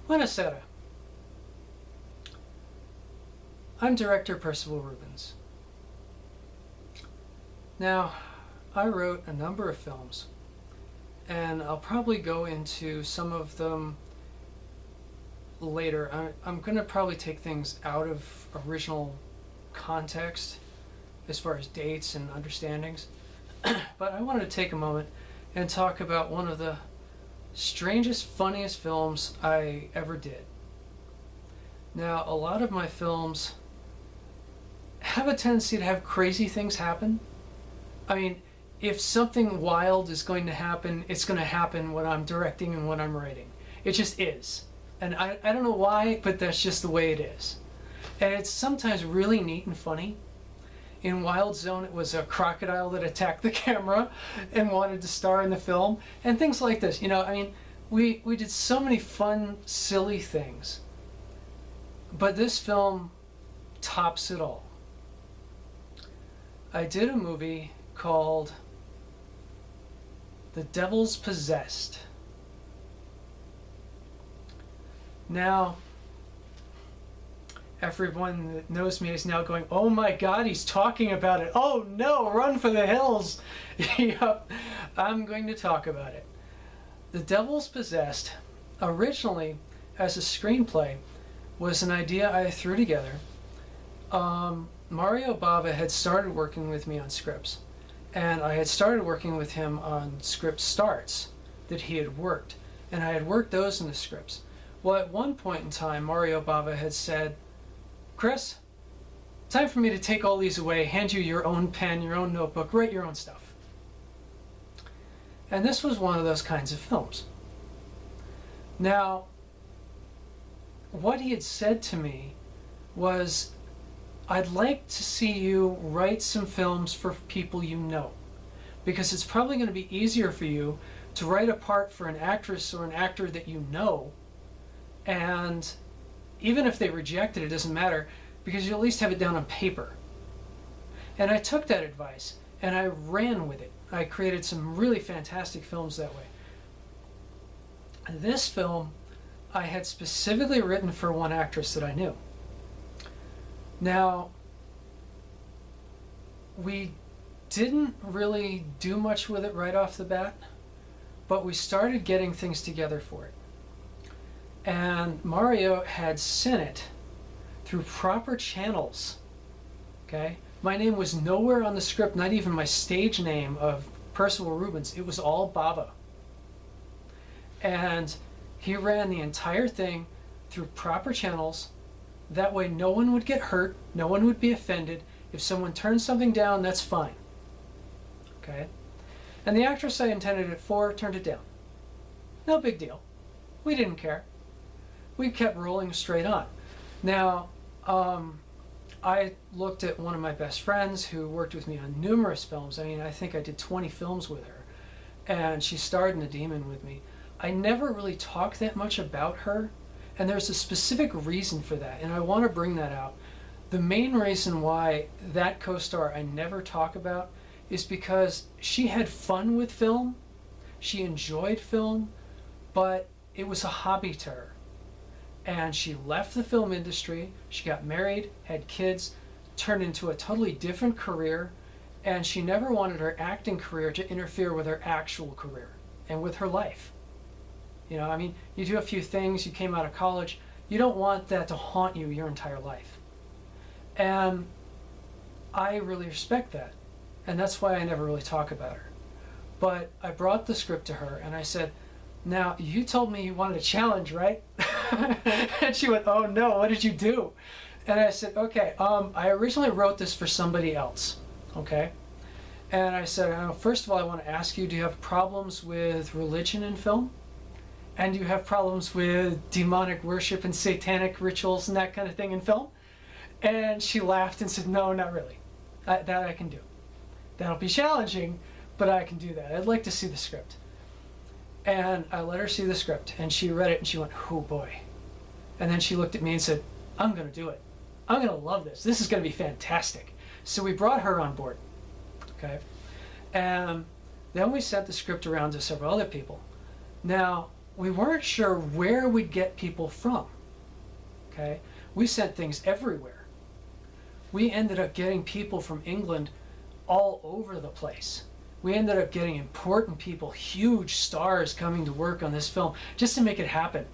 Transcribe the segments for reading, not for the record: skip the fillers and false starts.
Buonasera. I'm director Percival Rubens. Now, I wrote a number of films, and I'll probably go into some of them later. I'm going to probably take things out of original context as far as dates and understandings, but I wanted to take a moment and talk about one of the strangest, funniest films I ever did. Now, a lot of my films have a tendency to have crazy things happen. I mean, if something wild is going to happen, it's going to happen when I'm directing and when I'm writing. It just is. And I don't know why, but that's just the way it is. And it's sometimes really neat and funny. In Wild Zone, it was a crocodile that attacked the camera and wanted to star in the film, and things like this. You know, I mean, we did so many fun, silly things. But this film tops it all. I did a movie called The Devil's Possessed. Now, everyone that knows me is now going, oh my God, he's talking about it. Oh no, run for the hills. Yep, I'm going to talk about it. The Devil's Possessed, originally as a screenplay, was an idea I threw together. Mario Bava had started working with me on scripts, and I had started working with him on script starts that he had worked, and I had worked those in the scripts. Well, at one point in time, Mario Bava had said, Chris, time for me to take all these away, hand you your own pen, your own notebook, write your own stuff. And this was one of those kinds of films. Now, what he had said to me was, I'd like to see you write some films for people you know, because it's probably going to be easier for you to write a part for an actress or an actor that you know, and even if they reject it, it doesn't matter, because you at least have it down on paper. And I took that advice and I ran with it. I created some really fantastic films that way. This film I had specifically written for one actress that I knew. Now, we didn't really do much with it right off the bat, but we started getting things together for it. And Mario had sent it through proper channels, okay? My name was nowhere on the script, not even my stage name of Percival Rubens. It was all Bava. And he ran the entire thing through proper channels. That way no one would get hurt, no one would be offended. If someone turned something down, that's fine, okay? And the actress I intended it for turned it down. No big deal. We didn't care. We kept rolling straight on. Now, I looked at one of my best friends who worked with me on numerous films. I mean, I think I did 20 films with her, and she starred in The Demon with me. I never really talked that much about her, and there's a specific reason for that, and I want to bring that out. The main reason why that co-star I never talk about is because she had fun with film, she enjoyed film, but it was a hobby to her. And she left the film industry, she got married, had kids, turned into a totally different career, and she never wanted her acting career to interfere with her actual career and with her life. You know, I mean, you do a few things, you came out of college, you don't want that to haunt you your entire life. And I really respect that, and that's why I never really talk about her. But I brought the script to her and I said, now, you told me you wanted a challenge, right? And she went, oh no, what did you do? And I said, okay, I originally wrote this for somebody else, okay? And I said, first of all, I want to ask you, do you have problems with religion in film? And do you have problems with demonic worship and satanic rituals and that kind of thing in film? And she laughed and said, no, not really. That I can do. That'll be challenging, but I can do that. I'd like to see the script. And I let her see the script, and she read it, and she went, oh boy. And then she looked at me and said, I'm going to do it. I'm going to love this. This is going to be fantastic. So we brought her on board, okay? And then we sent the script around to several other people. Now, we weren't sure where we'd get people from. Okay? We sent things everywhere. We ended up getting people from England all over the place. We ended up getting important people, huge stars coming to work on this film just to make it happen.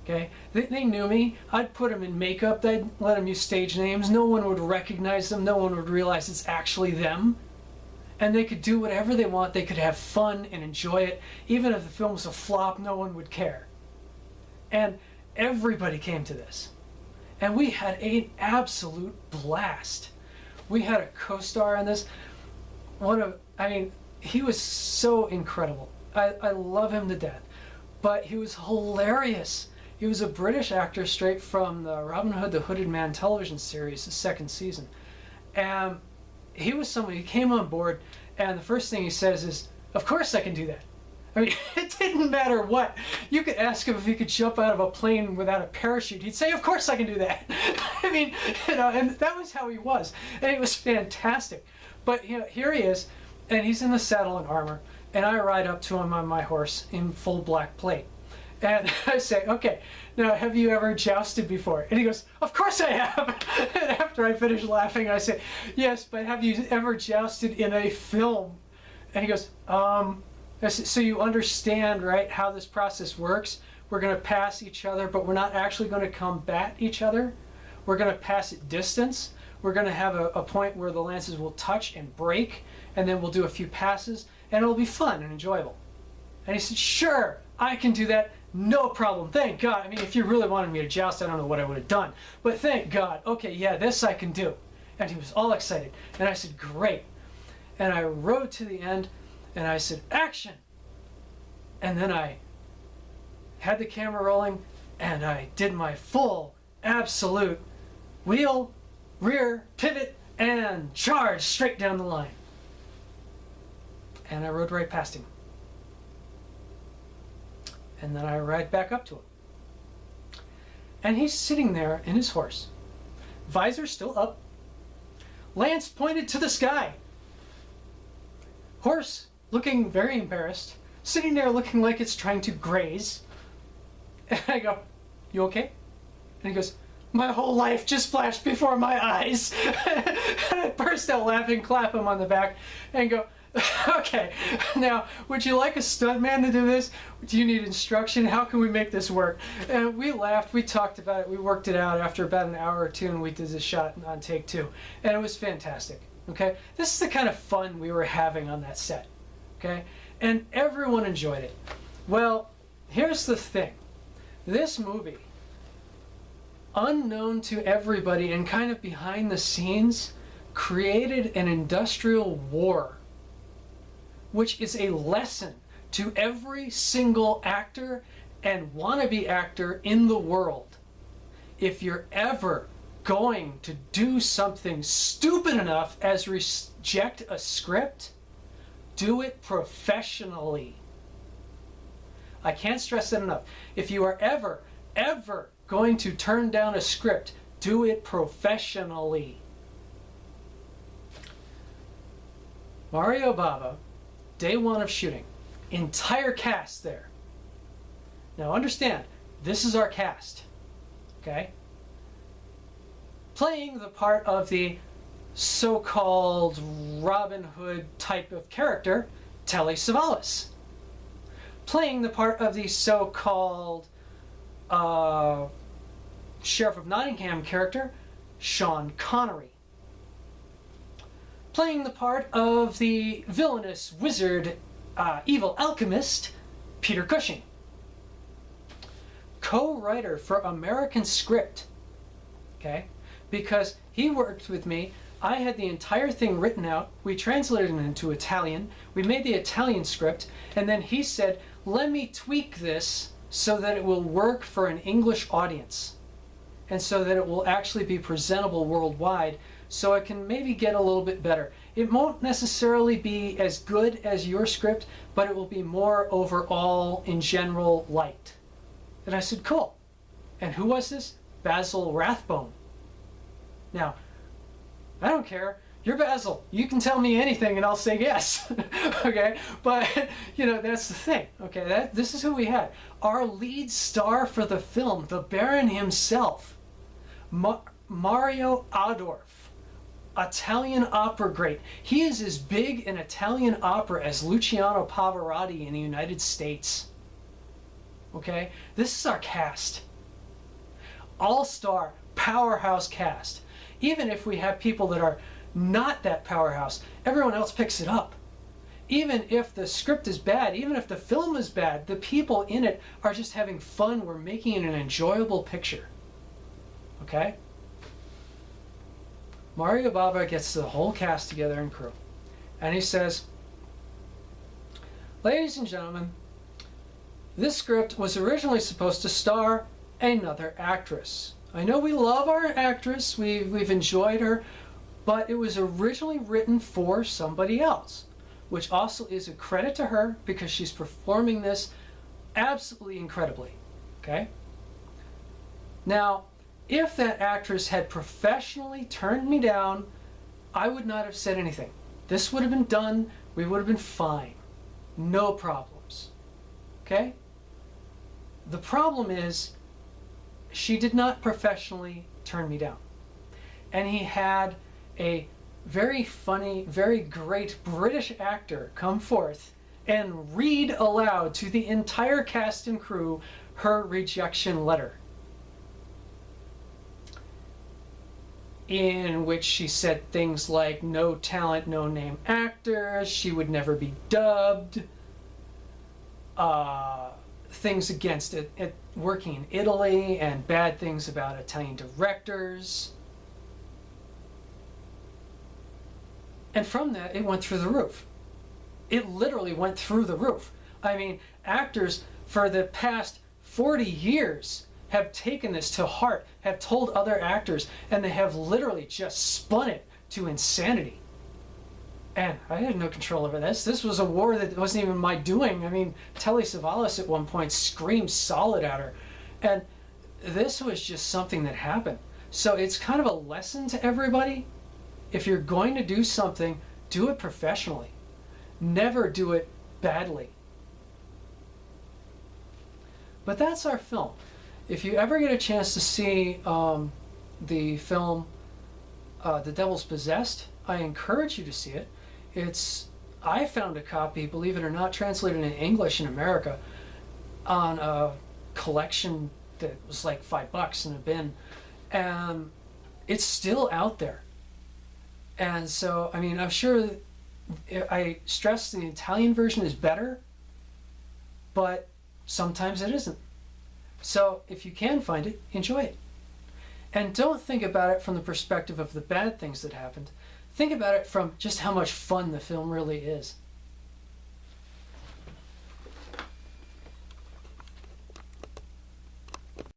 Okay? They knew me. I'd put them in makeup. I'd let them use stage names. No one would recognize them. No one would realize it's actually them. And they could do whatever they want. They could have fun and enjoy it. Even if the film was a flop, no one would care. And everybody came to this. And we had an absolute blast. We had a co-star on this. He was so incredible. I love him to death. But he was hilarious. He was a British actor straight from the Robin Hood the Hooded Man television series, the second season. And he was someone, he came on board, and the first thing he says is, "Of course I can do that." I mean, it didn't matter what. You could ask him if he could jump out of a plane without a parachute. He'd say, "Of course I can do that." I mean, and that was how he was. And it was fantastic. But here he is, and he's in the saddle and armor, and I ride up to him on my horse in full black plate. And I say, "Okay, now have you ever jousted before?" And he goes, "Of course I have." And after I finish laughing, I say, "Yes, but have you ever jousted in a film?" And he goes, I said, "So you understand, right, how this process works? We're going to pass each other, but we're not actually going to combat each other. We're going to pass at distance. We're going to have a point where the lances will touch and break, and then we'll do a few passes, and it'll be fun and enjoyable." And he said, "Sure, I can do that. No problem. Thank God. I mean, if you really wanted me to joust, I don't know what I would have done. But thank God. Okay, yeah, this I can do." And he was all excited. And I said, "Great." And I rode to the end, and I said, "Action." And then I had the camera rolling, and I did my full, absolute wheel, rear, pivot, and charge straight down the line. And I rode right past him. And then I ride back up to him. And he's sitting there in his horse, visor still up, lance pointed to the sky. Horse looking very embarrassed, sitting there looking like it's trying to graze. And I go, "You okay?" And he goes, "My whole life just flashed before my eyes." And I burst out laughing, clap him on the back, and go, "Okay, now, would you like a stuntman to do this? Do you need instruction? How can we make this work?" And we laughed, we talked about it, we worked it out after about an hour or two, and we did the shot on take two. And it was fantastic, okay? This is the kind of fun we were having on that set, okay? And everyone enjoyed it. Well, here's the thing. This movie, unknown to everybody and kind of behind the scenes, created an industrial war, which is a lesson to every single actor and wannabe actor in the world. If you're ever going to do something stupid enough as reject a script, do it professionally. I can't stress that enough. If you are ever going to turn down a script, do it professionally. Mario Bava, day one of shooting, entire cast there. Now understand, this is our cast, okay? Playing the part of the so-called Robin Hood type of character, Telly Savalas. Playing the part of the so-called Sheriff of Nottingham character, Sean Connery. Playing the part of the villainous wizard, evil alchemist, Peter Cushing. Co-writer for American Script, okay? Because he worked with me. I had the entire thing written out. We translated it into Italian. We made the Italian script, and then he said, "Let me tweak this so that it will work for an English audience, and so that it will actually be presentable worldwide, so it can maybe get a little bit better. It won't necessarily be as good as your script, but it will be more overall, in general, liked." And I said, "Cool." And who was this? Basil Rathbone. Now, I don't care. You're Basil. You can tell me anything and I'll say yes. Okay? But, you know, that's the thing. Okay? This is who we had. Our lead star for the film, the Baron himself, Mario Adorf, Italian opera great. He is as big in Italian opera as Luciano Pavarotti in the United States. Okay? This is our cast. All-star, powerhouse cast. Even if we have people that are not that powerhouse, everyone else picks it up. Even if the script is bad, even if the film is bad, the people in it are just having fun. We're making it an enjoyable picture. Okay? Mario Bava gets the whole cast together and crew. And he says, ladies and gentlemen, this script was originally supposed to star another actress. I know we love our actress, we've enjoyed her, but it was originally written for somebody else, which also is a credit to her because she's performing this absolutely incredibly. Okay? Now, if that actress had professionally turned me down, I would not have said anything. This would have been done, we would have been fine. No problems. Okay? The problem is, she did not professionally turn me down. And he had a very funny, very great British actor come forth and read aloud to the entire cast and crew her rejection letter, in which she said things like no talent, no name actor, she would never be dubbed, things against it working in Italy, and bad things about Italian directors. And from that, it went through the roof. It literally went through the roof. I mean, actors for the past 40 years have taken this to heart, have told other actors, and they have literally just spun it to insanity. And I had no control over this. This was a war that wasn't even my doing. I mean, Telly Savalas at one point screamed solid at her. And this was just something that happened. So it's kind of a lesson to everybody. If you're going to do something, do it professionally. Never do it badly. But that's our film. If you ever get a chance to see the film The Devil's Possessed, I encourage you to see it. I found a copy, believe it or not, translated in English in America on a collection that was like $5 in a bin. And it's still out there. And so, I mean, I'm sure I stress the Italian version is better, but sometimes it isn't. So if you can find it, enjoy it. And don't think about it from the perspective of the bad things that happened. Think about it from just how much fun the film really is.